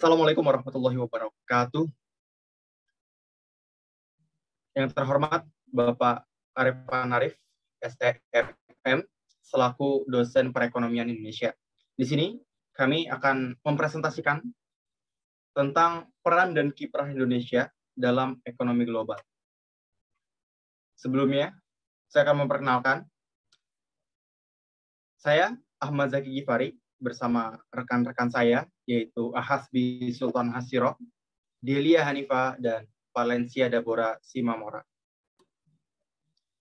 Assalamualaikum warahmatullahi wabarakatuh. Yang terhormat Bapak Arifan Arif, STFM, selaku dosen perekonomian Indonesia. Di sini kami akan mempresentasikan tentang peran dan kiprah Indonesia dalam ekonomi global. Sebelumnya, saya akan memperkenalkan, saya Ahmad Zaki Gifari bersama rekan-rekan saya, yaitu Ahasbi Sultan Hasiro, Delia Hanifa, dan Valencia Dabora Simamora.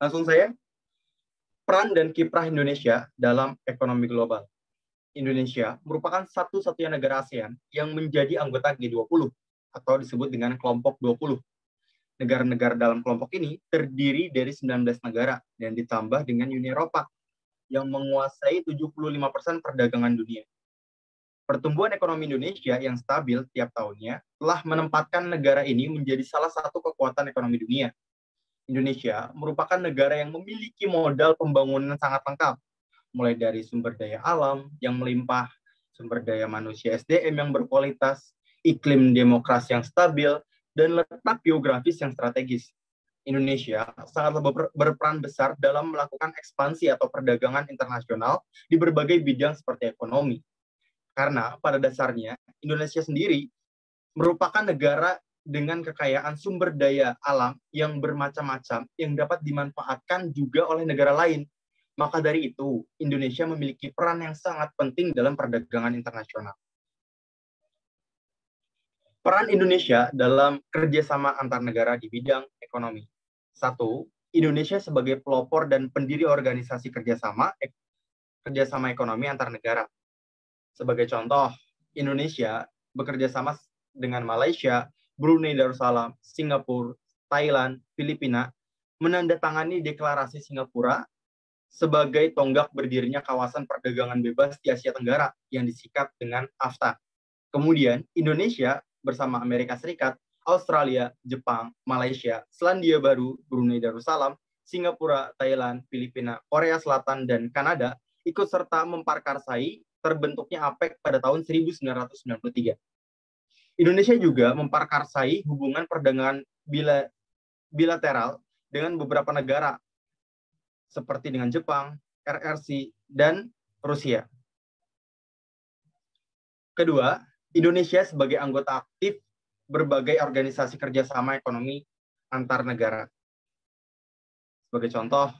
Langsung saya, peran dan kiprah Indonesia dalam ekonomi global. Indonesia merupakan satu-satunya negara ASEAN yang menjadi anggota G20 atau disebut dengan kelompok 20. Negara-negara dalam kelompok ini terdiri dari 19 negara dan ditambah dengan Uni Eropa yang menguasai 75% perdagangan dunia. Pertumbuhan ekonomi Indonesia yang stabil tiap tahunnya telah menempatkan negara ini menjadi salah satu kekuatan ekonomi dunia. Indonesia merupakan negara yang memiliki modal pembangunan sangat lengkap, mulai dari sumber daya alam yang melimpah, sumber daya manusia SDM yang berkualitas, iklim demokrasi yang stabil, dan letak geografis yang strategis. Indonesia sangat berperan besar dalam melakukan ekspansi atau perdagangan internasional di berbagai bidang seperti ekonomi. Karena pada dasarnya Indonesia sendiri merupakan negara dengan kekayaan sumber daya alam yang bermacam-macam yang dapat dimanfaatkan juga oleh negara lain. Maka dari itu, Indonesia memiliki peran yang sangat penting dalam perdagangan internasional. Peran Indonesia dalam kerjasama antar negara di bidang ekonomi. 1. Indonesia sebagai pelopor dan pendiri organisasi kerjasama ekonomi antar negara. Sebagai contoh, Indonesia bekerja sama dengan Malaysia, Brunei Darussalam, Singapura, Thailand, Filipina, menandatangani deklarasi Singapura sebagai tonggak berdirinya kawasan perdagangan bebas di Asia Tenggara yang disikat dengan AFTA. Kemudian, Indonesia bersama Amerika Serikat, Australia, Jepang, Malaysia, Selandia Baru, Brunei Darussalam, Singapura, Thailand, Filipina, Korea Selatan, dan Kanada ikut serta memprakarsai terbentuknya APEC pada tahun 1993. Indonesia juga memprakarsai hubungan perdagangan bilateral dengan beberapa negara seperti dengan Jepang, RRC, dan Rusia. Kedua, Indonesia sebagai anggota aktif berbagai organisasi kerjasama ekonomi antar negara. Sebagai contoh,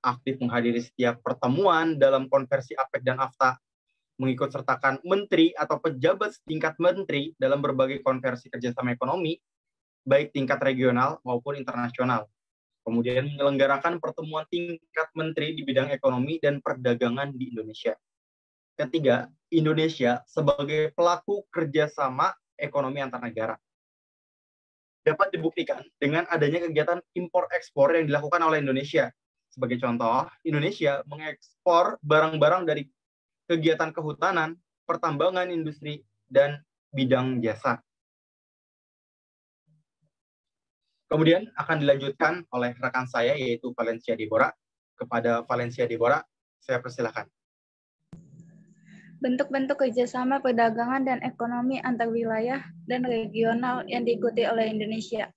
aktif menghadiri setiap pertemuan dalam konversi APEC dan AFTA, mengikut sertakan menteri atau pejabat setingkat menteri dalam berbagai konversi kerjasama ekonomi, baik tingkat regional maupun internasional. Kemudian menyelenggarakan pertemuan tingkat menteri di bidang ekonomi dan perdagangan di Indonesia. Ketiga, Indonesia sebagai pelaku kerjasama ekonomi antar negara. Dapat dibuktikan dengan adanya kegiatan impor-ekspor yang dilakukan oleh Indonesia. Sebagai contoh, Indonesia mengekspor barang-barang dari kegiatan kehutanan, pertambangan, industri, dan bidang jasa. Kemudian akan dilanjutkan oleh rekan saya, yaitu Valencia Dabora. Kepada Valencia Dabora, saya persilakan. Bentuk-bentuk kerjasama perdagangan dan ekonomi antar wilayah dan regional yang diikuti oleh Indonesia.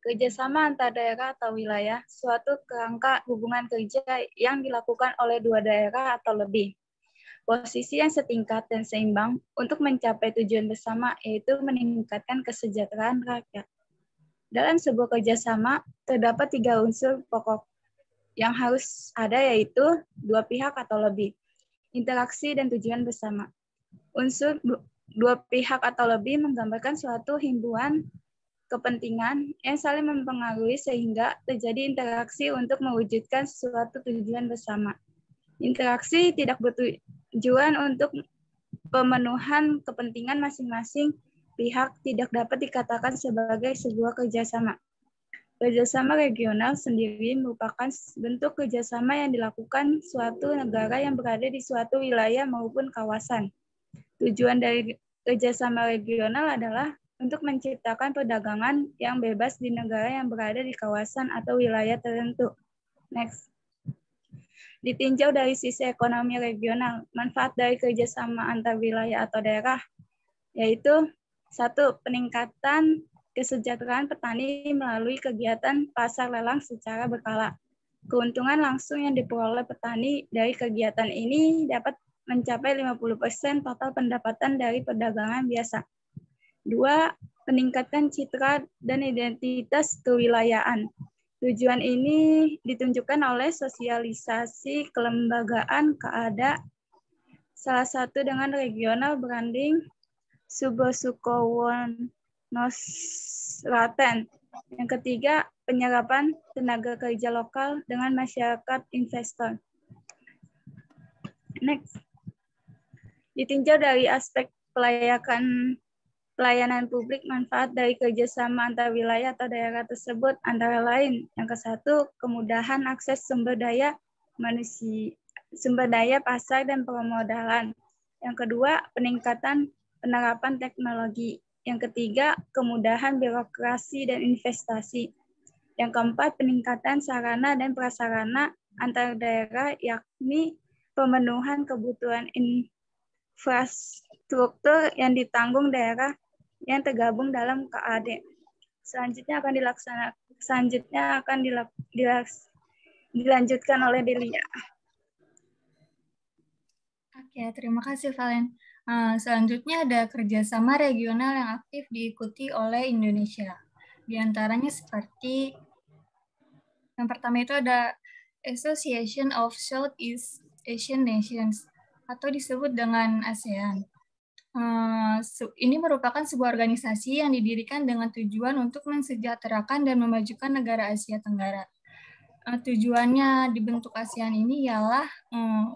Kerjasama antar daerah atau wilayah, suatu kerangka hubungan kerja yang dilakukan oleh dua daerah atau lebih. Posisi yang setingkat dan seimbang untuk mencapai tujuan bersama, yaitu meningkatkan kesejahteraan rakyat. Dalam sebuah kerjasama, terdapat 3 unsur pokok yang harus ada, yaitu dua pihak atau lebih, interaksi, dan tujuan bersama. Unsur dua pihak atau lebih menggambarkan suatu himpunan kepentingan yang saling mempengaruhi sehingga terjadi interaksi untuk mewujudkan suatu tujuan bersama. Interaksi tidak bertujuan untuk pemenuhan kepentingan masing-masing pihak, tidak dapat dikatakan sebagai sebuah kerjasama. Kerjasama regional sendiri merupakan bentuk kerjasama yang dilakukan suatu negara yang berada di suatu wilayah maupun kawasan. Tujuan dari kerjasama regional adalah untuk menciptakan perdagangan yang bebas di negara yang berada di kawasan atau wilayah tertentu. Next. Ditinjau dari sisi ekonomi regional, manfaat dari kerjasama antar wilayah atau daerah, yaitu 1. Peningkatan kesejahteraan petani melalui kegiatan pasar lelang secara berkala. Keuntungan langsung yang diperoleh petani dari kegiatan ini dapat mencapai 50% total pendapatan dari perdagangan biasa. 2. Peningkatan citra dan identitas kewilayahan. Tujuan ini ditunjukkan oleh sosialisasi kelembagaan keada, salah satu dengan regional branding Subosukowonosraten. Yang ketiga, penyerapan tenaga kerja lokal dengan masyarakat investor. Next. Ditinjau dari aspek pelayanan publik, manfaat dari kerjasama antar wilayah atau daerah tersebut antara lain. Yang ke-1, kemudahan akses sumber daya manusia, sumber daya pasar dan permodalan. Yang kedua, peningkatan penerapan teknologi. Yang ketiga, kemudahan birokrasi dan investasi. Yang keempat, peningkatan sarana dan prasarana antar daerah, yakni pemenuhan kebutuhan infrastruktur yang ditanggung daerah yang tergabung dalam KAD. Selanjutnya akan dilanjutkan oleh Delia. Oke, terima kasih Valen. Selanjutnya ada kerjasama regional yang aktif diikuti oleh Indonesia. Di antaranya seperti yang pertama itu ada Association of Southeast Asian Nations atau disebut dengan ASEAN. Ini merupakan sebuah organisasi yang didirikan dengan tujuan untuk mensejahterakan dan memajukan negara Asia Tenggara. Tujuannya dibentuk ASEAN ini ialah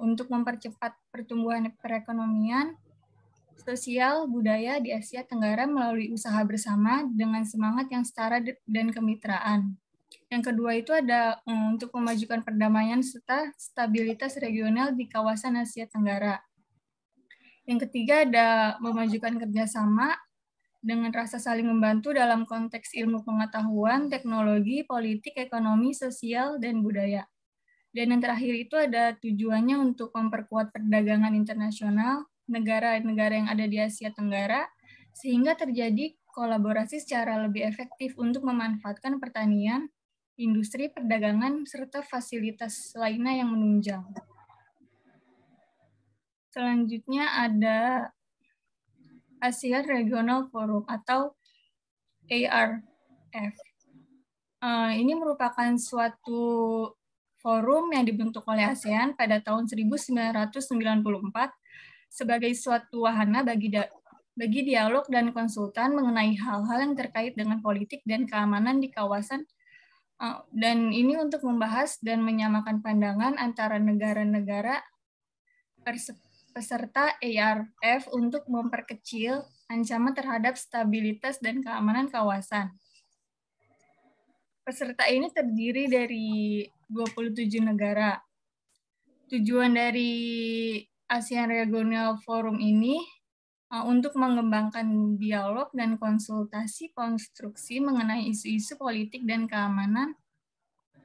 untuk mempercepat pertumbuhan perekonomian, sosial, budaya di Asia Tenggara melalui usaha bersama dengan semangat yang setara dan kemitraan. Yang kedua itu ada untuk memajukan perdamaian serta stabilitas regional di kawasan Asia Tenggara. Yang ketiga ada memajukan kerjasama dengan rasa saling membantu dalam konteks ilmu pengetahuan, teknologi, politik, ekonomi, sosial, dan budaya. Dan yang terakhir itu ada tujuannya untuk memperkuat perdagangan internasional negara-negara yang ada di Asia Tenggara, sehingga terjadi kolaborasi secara lebih efektif untuk memanfaatkan pertanian, industri, perdagangan, serta fasilitas lainnya yang menunjang. Selanjutnya ada ASEAN Regional Forum atau ARF. Ini merupakan suatu forum yang dibentuk oleh ASEAN pada tahun 1994 sebagai suatu wahana bagi dialog dan konsultan mengenai hal-hal yang terkait dengan politik dan keamanan di kawasan, dan ini untuk membahas dan menyamakan pandangan antara negara-negara peserta ARF untuk memperkecil ancaman terhadap stabilitas dan keamanan kawasan. Peserta ini terdiri dari 27 negara. Tujuan dari ASEAN Regional Forum ini untuk mengembangkan dialog dan konsultasi konstruksi mengenai isu-isu politik dan keamanan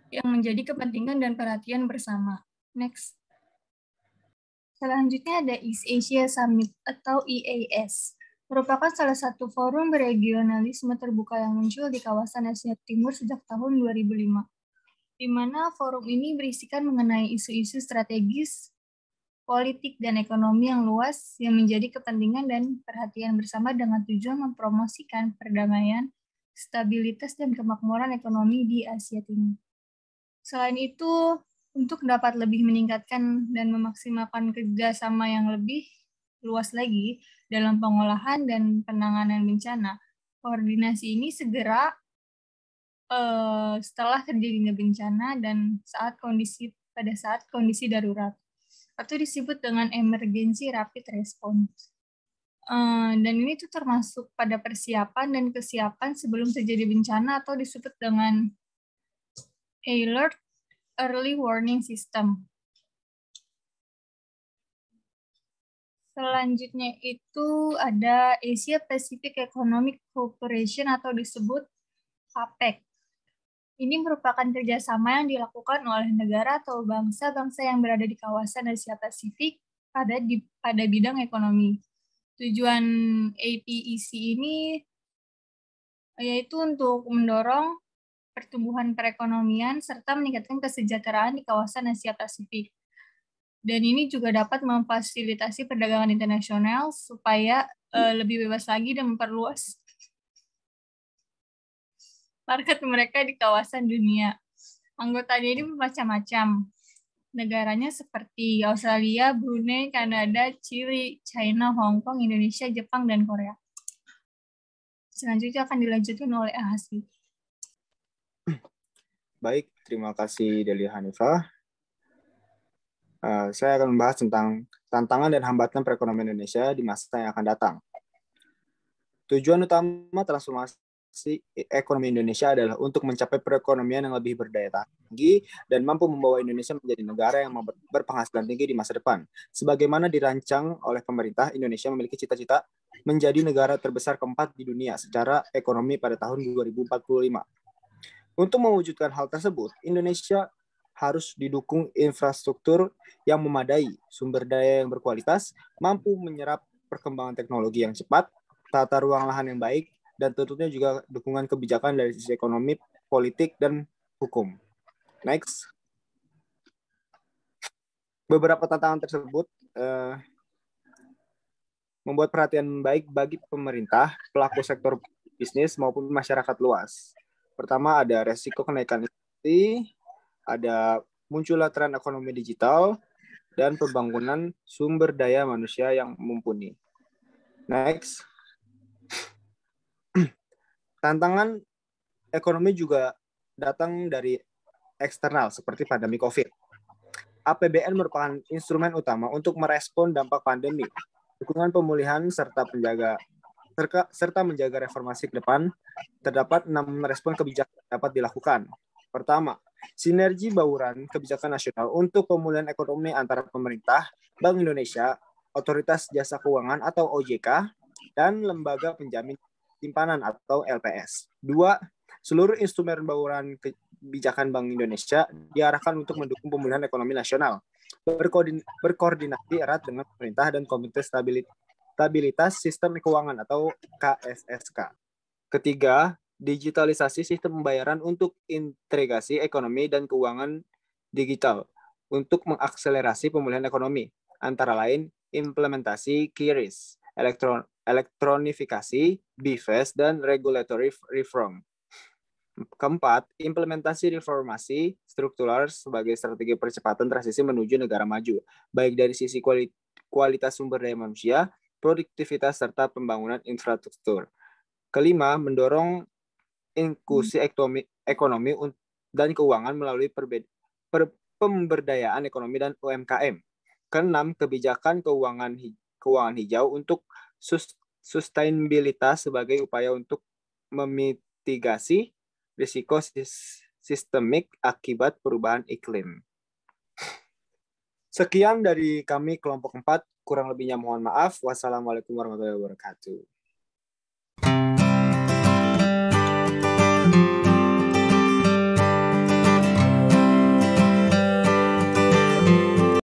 yang menjadi kepentingan dan perhatian bersama. Next. Selanjutnya ada East Asia Summit atau EAS, merupakan salah satu forum regionalisme terbuka yang muncul di kawasan Asia Timur sejak tahun 2005, di mana forum ini berisikan mengenai isu-isu strategis, politik, dan ekonomi yang luas yang menjadi kepentingan dan perhatian bersama dengan tujuan mempromosikan perdamaian, stabilitas, dan kemakmuran ekonomi di Asia Timur. Selain itu, untuk dapat lebih meningkatkan dan memaksimalkan kerjasama yang lebih luas lagi dalam pengolahan dan penanganan bencana, koordinasi ini segera setelah terjadinya bencana dan pada saat kondisi darurat, atau disebut dengan emergency rapid response. Dan ini tuh termasuk pada persiapan dan kesiapan sebelum terjadi bencana atau disebut dengan alert early warning system. Selanjutnya itu ada Asia Pacific Economic Cooperation atau disebut APEC. Ini merupakan kerjasama yang dilakukan oleh negara atau bangsa-bangsa yang berada di kawasan Asia Pasifik pada bidang ekonomi. Tujuan APEC ini yaitu untuk mendorong pertumbuhan perekonomian serta meningkatkan kesejahteraan di kawasan Asia Pasifik. Dan ini juga dapat memfasilitasi perdagangan internasional supaya lebih bebas lagi dan memperluas market mereka di kawasan dunia. Anggotanya ini bermacam-macam. Negaranya seperti Australia, Brunei, Kanada, Chili, China, Hong Kong, Indonesia, Jepang, dan Korea. Selanjutnya akan dilanjutkan oleh Ahasbi. Baik, terima kasih Delia Hanifah. Saya akan membahas tentang tantangan dan hambatan perekonomian Indonesia di masa yang akan datang. Tujuan utama transformasi ekonomi Indonesia adalah untuk mencapai perekonomian yang lebih berdaya tinggi dan mampu membawa Indonesia menjadi negara yang berpenghasilan tinggi di masa depan. Sebagaimana dirancang oleh pemerintah, Indonesia memiliki cita-cita menjadi negara terbesar keempat di dunia secara ekonomi pada tahun 2045. Untuk mewujudkan hal tersebut, Indonesia harus didukung infrastruktur yang memadai, sumber daya yang berkualitas, mampu menyerap perkembangan teknologi yang cepat, tata ruang lahan yang baik, dan tentunya juga dukungan kebijakan dari sisi ekonomi, politik, dan hukum. Next. Beberapa tantangan tersebut membuat perhatian baik bagi pemerintah, pelaku sektor bisnis, maupun masyarakat luas. Pertama, ada resiko kenaikan inflasi, ada munculnya tren ekonomi digital, dan pembangunan sumber daya manusia yang mumpuni. Next. Tantangan ekonomi juga datang dari eksternal seperti pandemi COVID. APBN merupakan instrumen utama untuk merespon dampak pandemi. Dukungan pemulihan serta menjaga reformasi ke depan, terdapat 6 respon kebijakan yang dapat dilakukan. Pertama, sinergi bauran kebijakan nasional untuk pemulihan ekonomi antara pemerintah, Bank Indonesia, Otoritas Jasa Keuangan atau OJK, dan lembaga penjamin simpanan atau LPS. 2. Seluruh instrumen bauran kebijakan Bank Indonesia diarahkan untuk mendukung pemulihan ekonomi nasional, berkoordinasi erat dengan pemerintah dan Komite Stabilitas Sistem Keuangan atau KSSK. Ketiga, digitalisasi sistem pembayaran untuk integrasi ekonomi dan keuangan digital untuk mengakselerasi pemulihan ekonomi, antara lain implementasi QRIS, elektronifikasi, BIFES, dan regulatory reform. Keempat, implementasi reformasi struktural sebagai strategi percepatan transisi menuju negara maju, baik dari sisi kualitas sumber daya manusia, produktivitas, serta pembangunan infrastruktur. Kelima, mendorong inklusi ekonomi dan keuangan melalui pemberdayaan ekonomi dan UMKM. Keenam, kebijakan keuangan hijau untuk sustainabilitas sebagai upaya untuk memitigasi risiko sistemik akibat perubahan iklim. Sekian dari kami kelompok 4, kurang lebihnya mohon maaf. Wassalamualaikum warahmatullahi wabarakatuh.